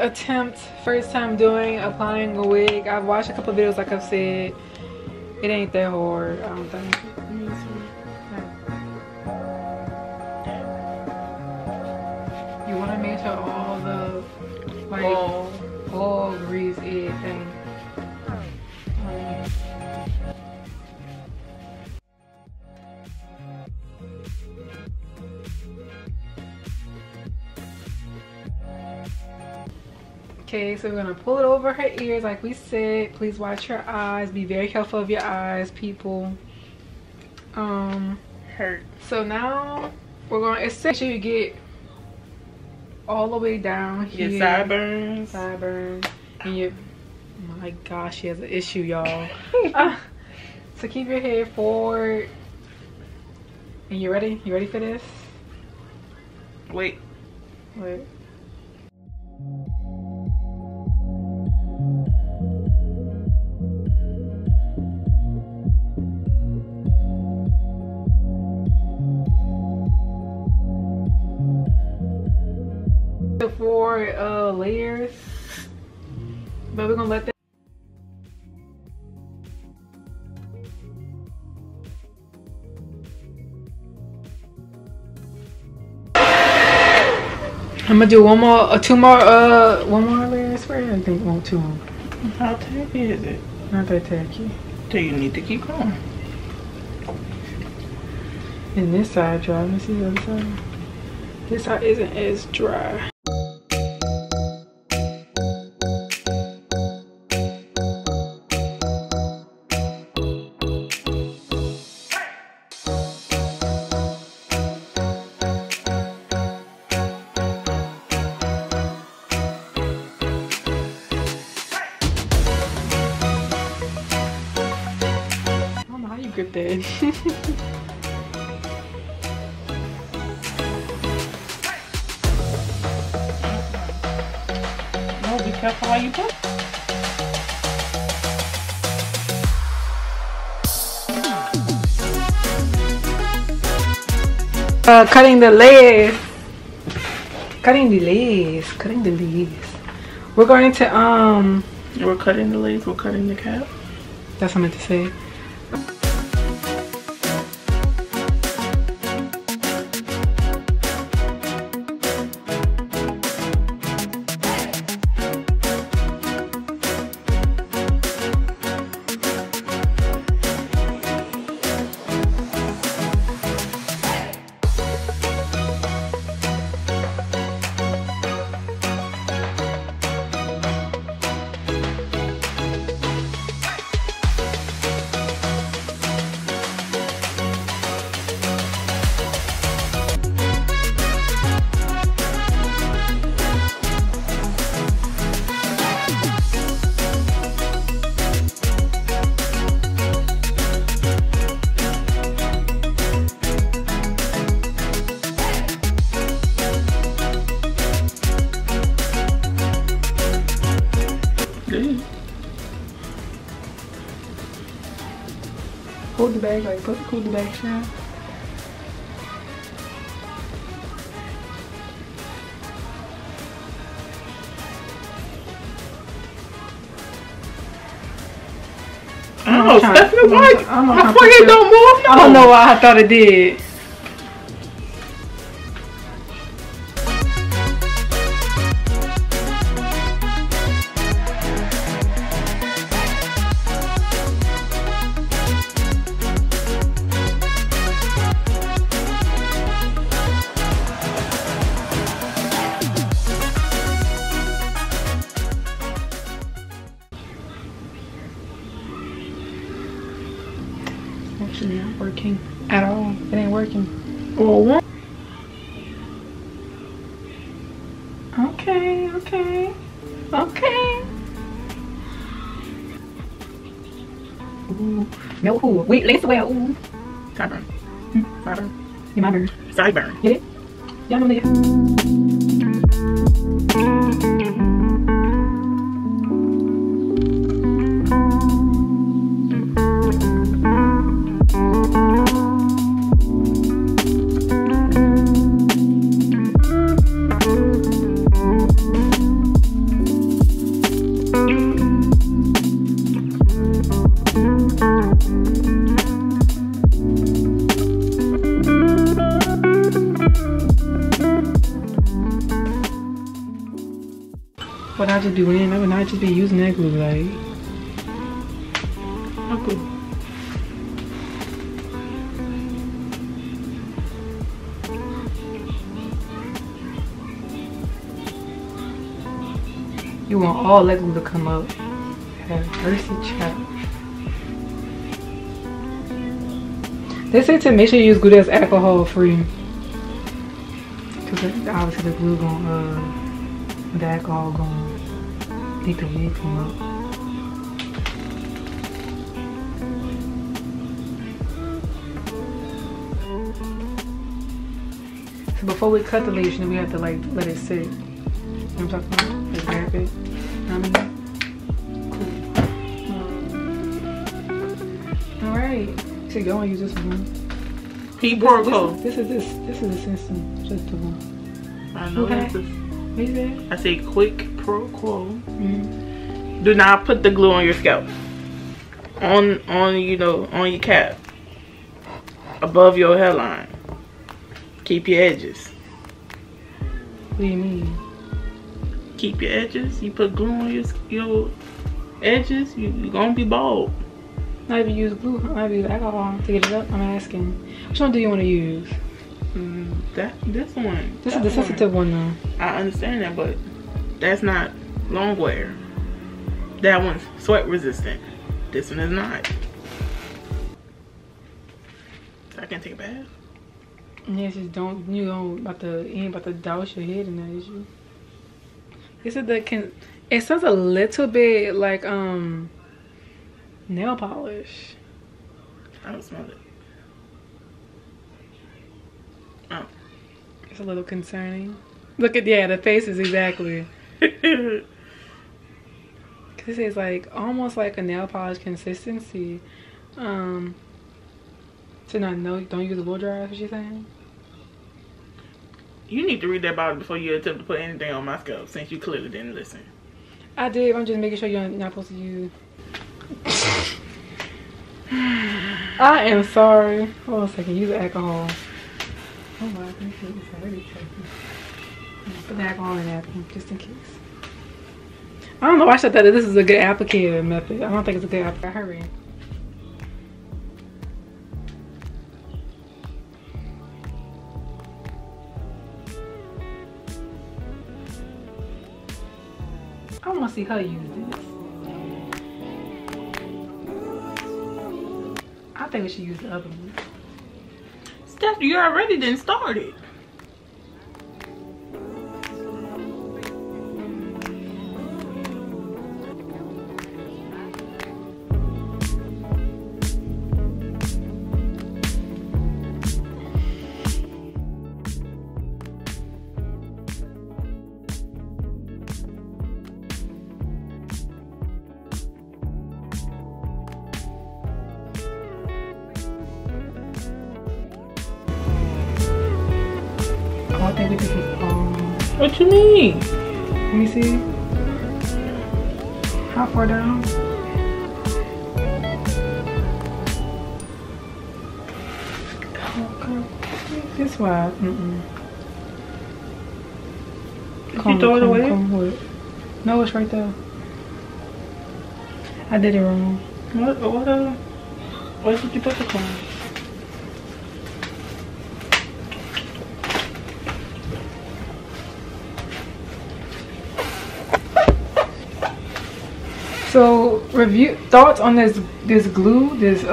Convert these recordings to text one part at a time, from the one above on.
attempt, first time applying a wig. I've watched a couple of videos, like I've said. It ain't that hard, I don't think. You want to make sure all the all grease everything. Okay, so we're gonna pull it over her ears like we said. Please watch your eyes. Be very careful of your eyes, people. Hurt. So now we're gonna essentially you get all the way down here. Your sideburns. Sideburns. And your, my gosh, she has an issue, y'all. So keep your head forward. And you ready? You ready for this? Wait. Wait. The 4 layers, but we're gonna let that. I'm gonna do one more layer spray. I think one, 2 more. How tacky is it? Not that tacky. So you need to keep going. And this side dry. Let me see the other side. This side isn't as dry. Grip that. No, be careful how you put. Cutting the legs. Cutting the legs. Cutting the legs. We're going to We're cutting the legs. We're cutting the cap. That's what I meant to say. Hold the bag, like hold the bag strap. Oh, Stephanie, why? My forehead don't move. No. I don't know why I thought it did. Actually not working at all. It ain't working. Well, what? Okay. Ooh. No, ooh. Wait, let's wear ooh. Sideburn. Sideburn. Yeah, my burn. Sideburn. Get it? Yeah, no, would I just be wearing? I would not just be using that glue, like. Okay. You want all that glue to come up. Have mercy, child. They say to make sure you use glue that's alcohol free. Cause obviously the glue gonna, the alcohol gonna make the wig come up. So before we cut the lesion, we have to like let it sit. You know what I'm talking about? Like wrap it. You know what I mean? Cool. Alright. So you don't use this one. Pea protocol. This is the system. Just the one. I know okay. this is. What is it? I say quick pro quo. Do not put the glue on your scalp. On you know, on your cap. Above your hairline. Keep your edges. What do you mean? Keep your edges. You put glue on your edges, you're gonna be bald. Not even use glue. Not even use alcohol to get it up. I'm asking. Which one do you want to use? This one. This is the sensitive one though. I understand that, but that's not long wear. That one's sweat resistant. This one is not. So I can take a bath. Yeah, just don't. You ain't about to douse your head in that, is you? This is the it smells a little bit like nail polish. I don't smell it. Oh. It's a little concerning. Look at the faces exactly. Cause it says like almost like a nail polish consistency. So not don't use a blow dryer. Is what you're saying? You need to read that bottle before you attempt to put anything on my scalp, since you clearly didn't listen. I did. I'm just making sure you're not supposed to use. I am sorry. Hold on a second. Use alcohol. Oh my God, it's already tricky. Put the alcohol in that just in case. I don't know. I thought that this is a good applicator method. I don't think it's a good applicator. Hurry. I want to see her use this. I think we should use the other one. Steph, you already didn't start it. I think we could just What you mean? let me see. How far down? This wide. You throw it away? No, it's right there. I did it wrong. Where did you put the comb? So thoughts on this glue, this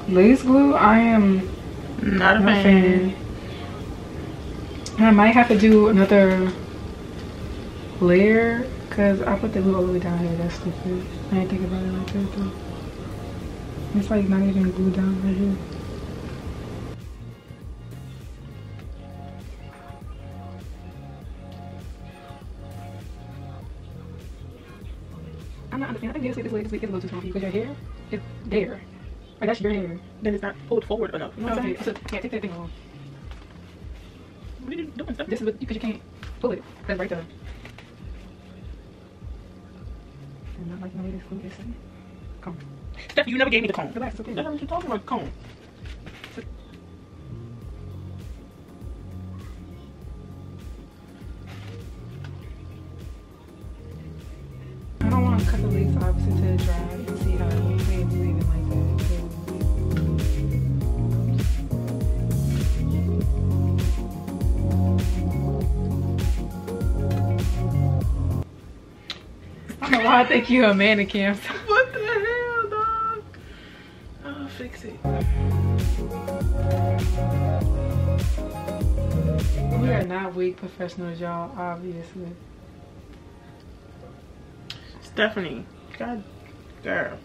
lace glue. I am not a fan. I might have to do another layer because I put the glue all the way down here. That's stupid. I didn't think about it like that though. It's like not even glued down right here. I'm not understanding. I think this wig is a little too small for you because your hair is there. Like that's your hair. Then it's not pulled forward enough. You know what I'm saying? So, yeah, take that thing off. What are you doing, Steph? This is because you can't pull it. That's right there. And not like the way this glue is. Come on. Steph, you never gave me the comb. Relax, it's okay. That's what you're talking about, comb. gonna cut the leaves opposite to the dry and see how it looks. We ain't leaving like that. I don't know why I think you're a mannequin. What the hell, dog? I'll fix it. We are not wig professionals, y'all, obviously. Stephanie, God, girl.